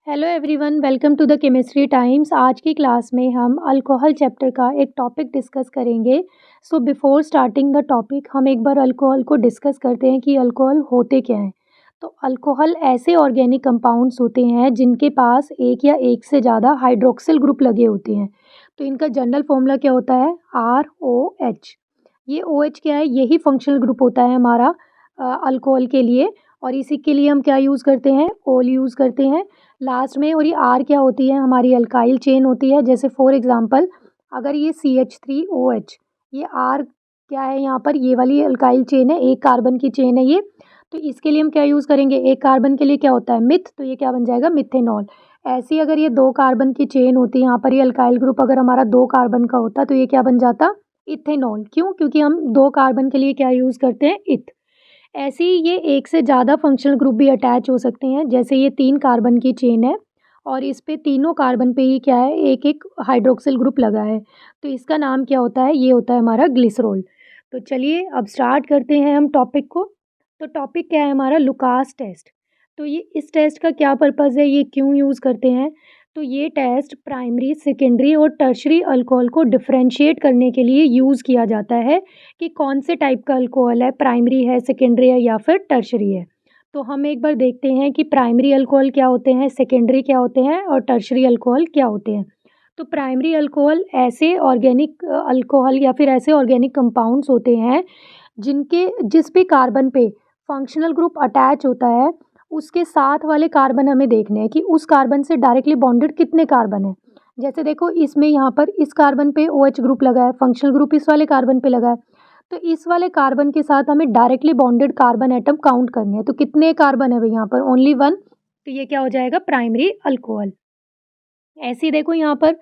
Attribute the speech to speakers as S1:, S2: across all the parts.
S1: Hello everyone, welcome to the chemistry times. आज की class में हम अल्कोहल चैप्टर का एक टॉपिक डिस्कस करेंगे। So before starting the topic हम एक बार अल्कोहल को डिस्कस करते हैं कि अल्कोहल होते क्या हैं। तो अल्कोहल ऐसे ऑर्गेनिक कंपाउंड्स होते हैं जिनके पास एक या एक से ज़्यादा हाइड्रोक्सिल ग्रुप लगे होते हैं। तो इनका जनरल फॉर्मूला क्या होता है? ROH। ये OH क्या है? यही फंक्शनल ग्रुप होता है हमारा अल्कोहल के लिए, और इसी के लिए हम क्या यूज़ करते हैं? ओल यूज़ करते हैं लास्ट में। और ये आर क्या होती है? हमारी अल्काइल चेन होती है। जैसे फॉर एग्जांपल अगर ये CH3OH, ये आर क्या है यहाँ पर? ये वाली अल्काइल चेन है, एक कार्बन की चेन है ये। तो इसके लिए हम क्या यूज़ करेंगे? एक कार्बन के लिए क्या होता है? मिथ, तो ये क्या बन जाएगा? मिथेनॉल। ऐसी अगर ये दो कार्बन की चेन होती है, यहाँ पर ये अल्काइल ग्रुप अगर हमारा दो कार्बन का होता तो ये क्या बन जाता? इथेनॉल। क्यों? क्योंकि हम दो कार्बन के लिए क्या यूज़ करते हैं? इथ। ऐसे ही ये एक से ज़्यादा फंक्शनल ग्रुप भी अटैच हो सकते हैं। जैसे ये 3 कार्बन की चेन है और इस पे तीनों कार्बन पे ही क्या है? एक-एक हाइड्रोक्सिल ग्रुप लगा है। तो इसका नाम क्या होता है? ये होता है हमारा ग्लिसरॉल। तो चलिए अब स्टार्ट करते हैं हम टॉपिक को। तो टॉपिक क्या है हमारा? Lucas test. तो ये इस टेस्ट का क्या पर्पज़ है? ये क्यों यूज़ करते हैं? तो ये टेस्ट प्राइमरी, सेकेंडरी और टर्शरी अल्कोहल को डिफरेंशिएट करने के लिए यूज़ किया जाता है कि कौन से टाइप का अल्कोहल है, प्राइमरी है, सेकेंडरी है या फिर टर्शरी है। तो हम एक बार देखते हैं कि प्राइमरी अल्कोहल क्या होते हैं, सेकेंडरी क्या होते हैं और टर्शरी अल्कोहल क्या होते हैं। तो प्राइमरी अल्कोहल ऐसे ऑर्गेनिक अल्कोहल या फिर ऐसे ऑर्गेनिक कंपाउंड्स होते हैं जिस भी कार्बन पे फंक्शनल ग्रुप अटैच होता है, उसके साथ वाले कार्बन हमें देखने हैं कि उस कार्बन से डायरेक्टली बॉन्डेड कितने कार्बन हैं। जैसे देखो इसमें यहाँ पर इस कार्बन पे OH ग्रुप लगा है, फंक्शनल ग्रुप इस वाले कार्बन पे लगा है। तो इस वाले कार्बन के साथ हमें directly bonded carbon atom count करने हैं। तो कितने कार्बन है भाई यहाँ पर? Only one. तो ये क्या हो जाएगा? Primary alcohol. ऐसे ही देखो यहाँ पर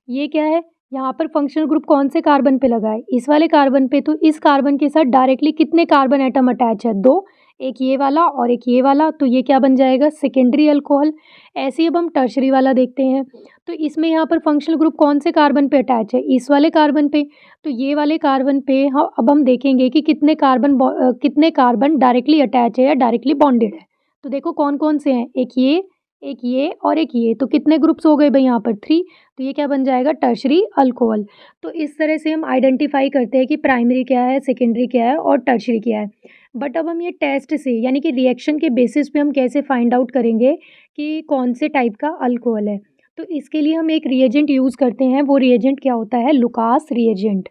S1: ये क्या है? यहाँ पर फंक्शनल ग्रुप कौन से कार्बन पे लगा है? इस वाले कार्बन पे। तो इस कार्बन के साथ डायरेक्टली कितने कार्बन एटम अटैच है? दो। एक ये वाला और एक ये वाला। तो ये क्या बन जाएगा? Secondary alcohol. ऐसे ही अब हम टर्शरी वाला देखते हैं। तो इसमें यहाँ पर फंक्शनल ग्रुप कौन से कार्बन पे अटैच है? इस वाले कार्बन पे। तो ये वाले कार्बन पे अब हम देखेंगे कि कितने कार्बन डायरेक्टली अटैच है या डायरेक्टली बॉन्डेड है। तो देखो कौन कौन से हैं? एक ये और एक ये। तो कितने ग्रुप्स हो गए भाई यहाँ पर? 3। तो ये क्या बन जाएगा? Tertiary alcohol. तो इस तरह से हम आइडेंटिफाई करते हैं कि प्राइमरी क्या है, सेकेंडरी क्या है और टर्शरी क्या है। बट अब हम ये टेस्ट से यानी कि रिएक्शन के बेसिस पे हम कैसे फाइंड आउट करेंगे कि कौन से टाइप का अल्कोहल है। तो इसके लिए हम एक रिएजेंट यूज़ करते हैं। वो रिएजेंट क्या होता है? Lucas reagent.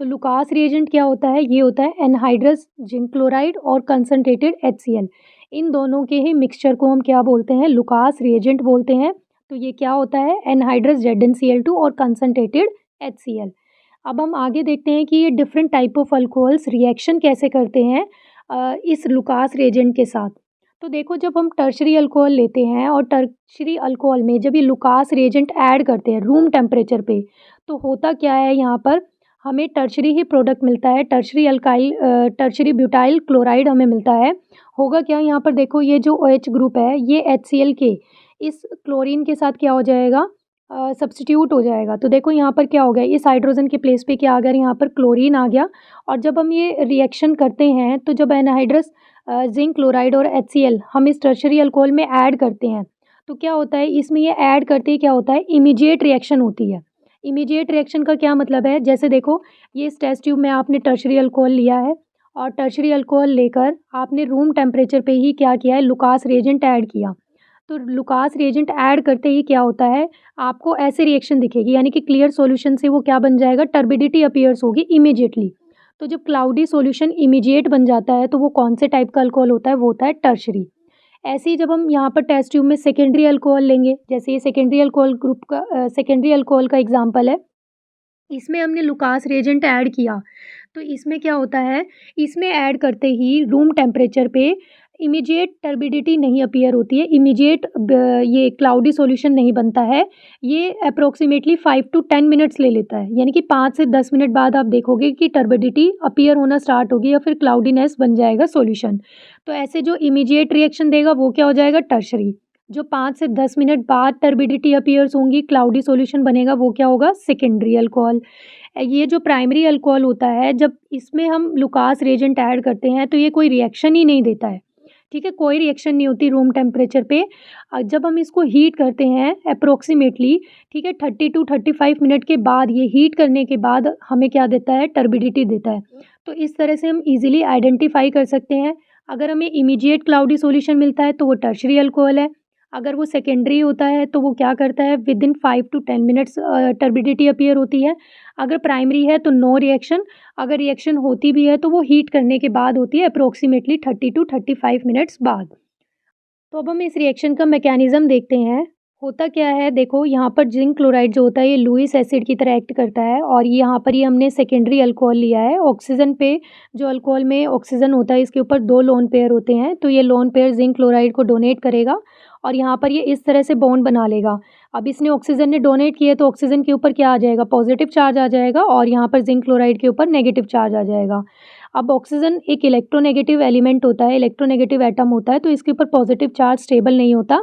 S1: तो लुकास रिएजेंट क्या होता है? ये होता है एनहाइड्रस जिंक क्लोराइड और कंसनट्रेटेड HCl। इन दोनों के ही मिक्सचर को हम क्या बोलते हैं? लुकास रिएजेंट बोलते हैं। तो ये क्या होता है? एनहाइड्रस ZnCl2 और कंसनट्रेटेड HCl। अब हम आगे देखते हैं कि ये different type of alcohols reaction कैसे करते हैं इस लुकास रिएजेंट के साथ। तो देखो जब हम टर्शरी अल्कोहल लेते हैं और टर्शरी अल्कोहल में जब ये लुकास रिएजेंट ऐड करते हैं रूम टेम्परेचर पे, तो होता क्या है? यहाँ पर हमें टर्शरी ही प्रोडक्ट मिलता है। टर्शरी ब्यूटाइल क्लोराइड हमें मिलता है। होगा क्या यहाँ पर? देखो ये जो OH ग्रुप है ये HCl के इस क्लोरीन के साथ क्या हो जाएगा? सब्स्टिट्यूट हो जाएगा। तो देखो यहाँ पर क्या हो गया? इस हाइड्रोजन के प्लेस पे क्या आ गया? यहाँ पर क्लोरीन आ गया। और जब हम ये रिएक्शन करते हैं तो जब एनहाइड्रस जिंक क्लोराइड और HCl हम इस टर्शरी अल्कोहल में ऐड करते हैं तो क्या होता है? इसमें ये ऐड करते ही क्या होता है? इमीडिएट रिएक्शन होती है। इमीडिएट रिएक्शन का क्या मतलब है? जैसे देखो ये इस टेस्ट ट्यूब में आपने टर्शरी अल्कोहल लिया है और टर्शरी अल्कोहल लेकर आपने रूम टेम्परेचर पे ही क्या किया है? लुकास रिएजेंट ऐड किया। तो लुकास रिएजेंट ऐड करते ही क्या होता है? आपको ऐसे रिएक्शन दिखेगी, यानी कि क्लियर सॉल्यूशन से वो क्या बन जाएगा? टर्बिडिटी अपीयर्स होगी इमीडिएटली। तो जब क्लाउडी सॉल्यूशन इमीडिएट बन जाता है तो वो कौन से टाइप का अल्कोहल होता है? वो होता है टर्शरी। ऐसे ही जब हम यहाँ पर टेस्ट ट्यूब में सेकेंडरी अल्कोहल लेंगे, जैसे ये सेकेंडरी अल्कोहल का एग्जाम्पल है, इसमें हमने लुकास रिएजेंट ऐड किया। तो इसमें क्या होता है? इसमें ऐड करते ही रूम टेम्परेचर पे इमीडिएट टर्बिडिटी नहीं अपीयर होती है, इमीडिएट ये क्लाउडी सॉल्यूशन नहीं बनता है। ये अप्रोक्सीमेटली 5 to 10 मिनट्स ले लेता है, यानी कि 5 से 10 मिनट बाद आप देखोगे कि टर्बिडिटी अपीयर होना स्टार्ट होगी या फिर क्लाउडीनेस बन जाएगा सॉल्यूशन। तो ऐसे जो इमीडिएट रिएक्शन देगा वो क्या हो जाएगा? टर्शरी। जो 5 से 10 मिनट बाद टर्बिडिटी अपीयर्स होंगी, क्लाउडी सॉल्यूशन बनेगा, वो क्या होगा? Secondary alcohol. ये जो प्राइमरी अल्कोहल होता है, जब इसमें हम लुकास रिएजेंट ऐड करते हैं तो ये कोई रिएक्शन ही नहीं देता है। ठीक है, कोई रिएक्शन नहीं होती रूम टेम्परेचर पे। जब हम इसको हीट करते हैं अप्रॉक्सीमेटली, ठीक है, 30 टू 35 मिनट के बाद, ये हीट करने के बाद हमें क्या देता है, टर्बिडिटी देता है। तो इस तरह से हम ईज़िली आइडेंटिफ़ाई कर सकते हैं। अगर हमें इमीडिएट क्लाउडी सॉल्यूशन मिलता है तो वो टर्शियरी अल्कोहल है। अगर वो सेकेंडरी होता है तो वो क्या करता है, within 5 to 10 minutes turbidity appear होती है। अगर प्राइमरी है तो नो रिएक्शन, अगर रिएक्शन होती भी है तो वो हीट करने के बाद होती है अप्रॉक्सीमेटली 30 टू 35 मिनट्स बाद। तो अब हम इस रिएक्शन का मैकेनिज़्म देखते हैं। होता क्या है, देखो यहाँ पर जिंक क्लोराइड जो होता है ये लुईस एसिड की तरह एक्ट करता है, और ये यहाँ पर ये हमने सेकेंडरी अल्कोहल लिया है। ऑक्सीजन पे जो अल्कोहल में ऑक्सीजन होता है इसके ऊपर 2 लोन पेयर होते हैं, तो ये लोन पेयर जिंक क्लोराइड को डोनेट करेगा और यहाँ पर ये इस तरह से बॉन्ड बना लेगा। अब इसने ऑक्सीजन ने डोनेट किया तो ऑक्सीजन के ऊपर क्या आ जाएगा, पॉजिटिव चार्ज आ जाएगा, और यहाँ पर जिंक क्लोराइड के ऊपर नेगेटिव चार्ज आ जाएगा। अब ऑक्सीजन एक इलेक्ट्रोनेगेटिव एलिमेंट होता है, इलेक्ट्रोनेगेटिव एटम होता है, तो इसके ऊपर पॉजिटिव चार्ज स्टेबल नहीं होता।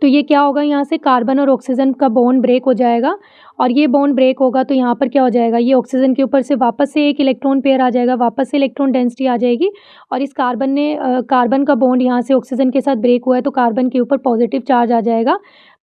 S1: तो ये क्या होगा, यहाँ से कार्बन और ऑक्सीजन का बॉन्ड ब्रेक हो जाएगा, और ये बॉन्ड ब्रेक होगा तो यहाँ पर क्या हो जाएगा, ये ऑक्सीजन के ऊपर से वापस से एक इलेक्ट्रॉन पेयर आ जाएगा, वापस से इलेक्ट्रॉन डेंसिटी आ जाएगी, और इस कार्बन का बॉन्ड यहाँ से ऑक्सीजन के साथ ब्रेक हुआ है तो कार्बन के ऊपर पॉजिटिव चार्ज आ जाएगा।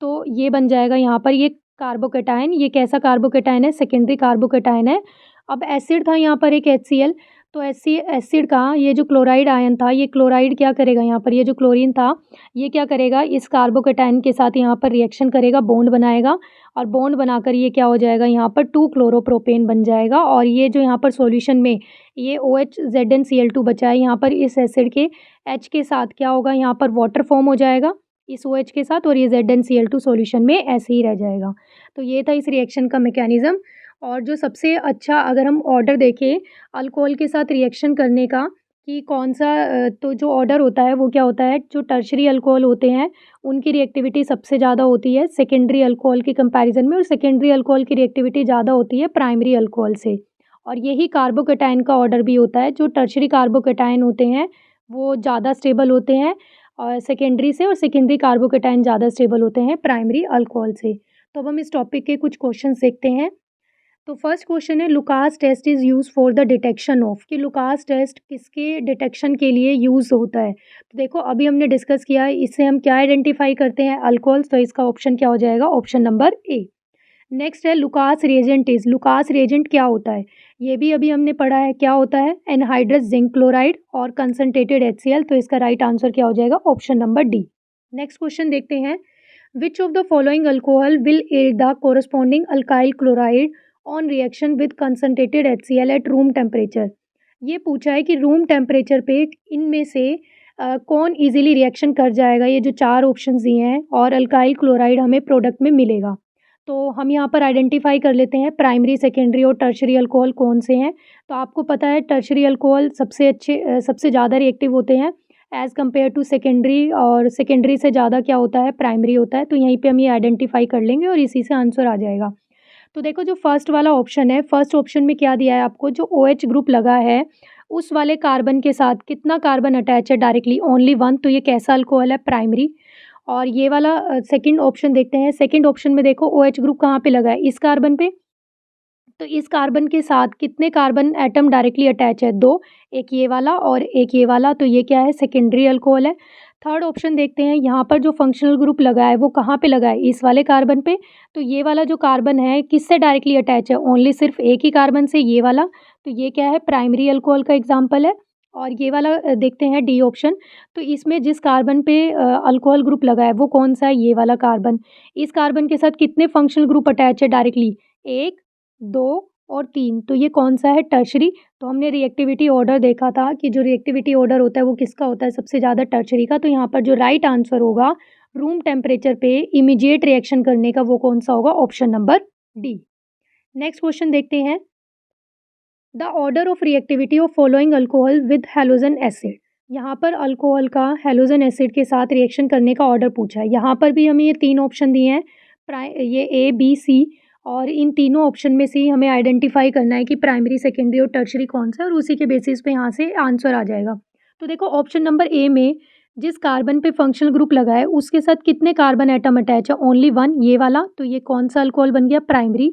S1: तो ये बन जाएगा यहाँ पर ये कार्बोकेटायन। ये कैसा कार्बोकेटायन है, सेकेंडरी कार्बोकेटायन है। अब एसिड था यहाँ पर एक HCl, तो एसिड का ये जो क्लोराइड आयन था, ये क्लोराइड क्या करेगा, यहाँ पर ये जो क्लोरीन था ये क्या करेगा, इस कार्बोकेटायन के साथ यहाँ पर रिएक्शन करेगा, बॉन्ड बनाएगा, और बॉन्ड बनाकर ये क्या हो जाएगा, यहाँ पर 2 क्लोरोप्रोपेन बन जाएगा। और ये जो यहाँ पर सॉल्यूशन में ये OH ZnCl2 बचा है, यहाँ पर इस एसिड के H के साथ क्या होगा, यहाँ पर वाटर फॉर्म हो जाएगा इस OH के साथ, और ये ZnCl2 सॉल्यूशन में ऐसे ही रह जाएगा। तो ये था इस रिएक्शन का मैकेनिज़्म। और जो सबसे अच्छा, अगर हम ऑर्डर देखें अल्कोहल के साथ रिएक्शन करने का, कि कौन सा तो जो ऑर्डर होता है वो क्या होता है, जो टर्शरी अल्कोहल होते हैं उनकी रिएक्टिविटी सबसे ज़्यादा होती है सेकेंडरी अल्कोहल के कंपैरिजन में, और सेकेंडरी अल्कोहल की रिएक्टिविटी ज़्यादा होती है प्राइमरी अल्कोहल से। और यही कार्बोकेटायन का ऑर्डर भी होता है, जो टर्शरी कार्बोकेटायन होते हैं वो ज़्यादा स्टेबल होते हैं और सेकेंडरी से, और सेकेंडरी कार्बोकेटायन ज़्यादा स्टेबल होते हैं प्राइमरी अल्कोहल से। तो अब हम इस टॉपिक के कुछ क्वेश्चन देखते हैं। तो फर्स्ट क्वेश्चन है, Lucas test is use for the detection of, कि लुकास टेस्ट किसके डिटेक्शन के लिए यूज़ होता है। तो देखो अभी हमने डिस्कस किया है, इससे हम क्या आइडेंटिफाई करते हैं, अल्कोहल्स, तो इसका ऑप्शन क्या हो जाएगा, ऑप्शन नंबर ए। नेक्स्ट है, Lucas reagent is, Lucas reagent क्या होता है, ये भी अभी हमने पढ़ा है, क्या होता है, एनहाइड्रस जिंक क्लोराइड और कंसनट्रेटेड HCl, तो इसका राइट आंसर क्या हो जाएगा, option number D. Next question देखते हैं, which of the following alcohol will add the corresponding alkyl chloride on reaction with concentrated HCl at room temperature. ये पूछा है कि रूम टेम्परेचर पे इनमें से कौन इजीली रिएक्शन कर जाएगा, ये जो 4 ऑप्शंस दिए हैं, और अल्काइल क्लोराइड हमें प्रोडक्ट में मिलेगा। तो हम यहाँ पर आइडेंटिफाई कर लेते हैं प्राइमरी, सेकेंडरी और टर्शरी अल्कोहल कौन से हैं। तो आपको पता है टर्शरी अल्कोहल सबसे ज़्यादा रिएक्टिव होते हैं एज़ कम्पेयर टू सेकेंडरी, और सेकेंडरी से ज़्यादा क्या होता है, प्राइमरी होता है। तो यहीं पे हम ये आइडेंटिफाई कर लेंगे और इसी से आंसर आ जाएगा। तो देखो जो फर्स्ट वाला ऑप्शन है, फर्स्ट ऑप्शन में क्या दिया है आपको, जो OH ग्रुप लगा है उस वाले कार्बन के साथ कितना कार्बन अटैच है डायरेक्टली, ओनली 1, तो ये कैसा अल्कोहल है, प्राइमरी। और ये वाला सेकंड ऑप्शन देखते हैं, सेकंड ऑप्शन में देखो OH ग्रुप कहाँ पे लगा है, इस कार्बन पे, तो इस कार्बन के साथ कितने कार्बन एटम डायरेक्टली अटैच है, 2, एक ये वाला और एक ये वाला, तो ये क्या है, सेकेंडरी अल्कोहल है। थर्ड ऑप्शन देखते हैं, यहाँ पर जो फंक्शनल ग्रुप लगा है वो कहाँ पे लगा है, इस वाले कार्बन पे, तो ये वाला जो कार्बन है किससे डायरेक्टली अटैच है, ओनली सिर्फ एक ही कार्बन से, ये वाला, तो ये क्या है, प्राइमरी अल्कोहल का एग्जाम्पल है। और ये वाला देखते हैं डी ऑप्शन, तो इसमें जिस कार्बन पे अल्कोहल ग्रुप लगा है वो कौन सा है, ये वाला कार्बन। इस कार्बन के साथ कितने फंक्शनल ग्रुप अटैच है डायरेक्टली, 1, 2 और 3, तो ये कौन सा है, टर्शरी। तो हमने रिएक्टिविटी ऑर्डर देखा था कि जो रिएक्टिविटी ऑर्डर होता है वो किसका होता है, सबसे ज़्यादा टर्शरी का। तो यहाँ पर जो राइट आंसर होगा रूम टेम्परेचर पे इमीडिएट रिएक्शन करने का, वो कौन सा होगा, option number D. Next question देखते हैं, the order of reactivity of following alcohol with halogen acid. यहाँ पर अल्कोहल का हैलोजन एसिड के साथ रिएक्शन करने का ऑर्डर पूछा है। यहाँ पर भी हमें ये 3 ऑप्शन दिए हैं, ये A, B, C, और इन तीनों ऑप्शन में से ही हमें आइडेंटिफाई करना है कि प्राइमरी, सेकेंडरी और टर्शरी कौन सा है, और उसी के बेसिस पे यहाँ से आंसर आ जाएगा। तो देखो ऑप्शन नंबर ए में जिस कार्बन पे फंक्शनल ग्रुप लगा है उसके साथ कितने कार्बन एटम अटैच है, ओनली 1, ये वाला, तो ये कौन सा अल्कोहल बन गया, प्राइमरी।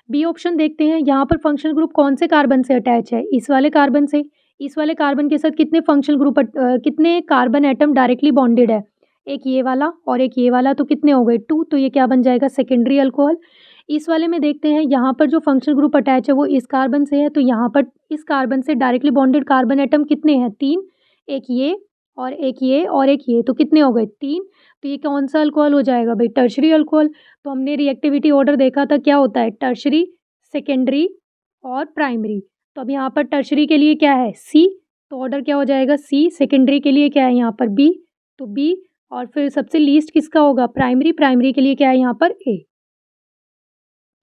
S1: बी ऑप्शन देखते हैं, यहाँ पर फंक्शनल ग्रुप कौन से कार्बन से अटैच है, इस वाले कार्बन से, इस वाले कार्बन के साथ कितने फंक्शनल ग्रुप कितने कार्बन एटम डायरेक्टली बॉन्डेड है? एक ये वाला और एक ये वाला, तो कितने हो गए 2, तो ये क्या बन जाएगा सेकेंडरी अल्कोहल। इस वाले में देखते हैं यहाँ पर जो फंक्शनल ग्रुप अटैच है वो इस कार्बन से है, तो यहाँ पर इस कार्बन से डायरेक्टली बॉन्डेड कार्बन एटम कितने हैं 3, एक ये और एक ये और एक ये, तो कितने हो गए 3। तो ये कौन-सा अल्कोहल हो जाएगा भई? Tertiary alcohol. तो हमने रिएक्टिविटी ऑर्डर देखा था क्या होता है टर्शियरी, सेकेंडरी और प्राइमरी। तो अब यहाँ पर टर्शियरी के लिए क्या है C, तो ऑर्डर क्या हो जाएगा C। सेकेंडरी के लिए क्या है यहाँ पर B, तो B और फिर सबसे लीस्ट किसका होगा प्राइमरी, प्राइमरी के लिए क्या है यहाँ पर A।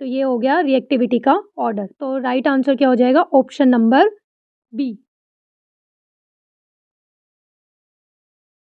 S1: तो ये हो गया रिएक्टिविटी का ऑर्डर। तो राइट आंसर क्या हो जाएगा ऑप्शन नंबर बी।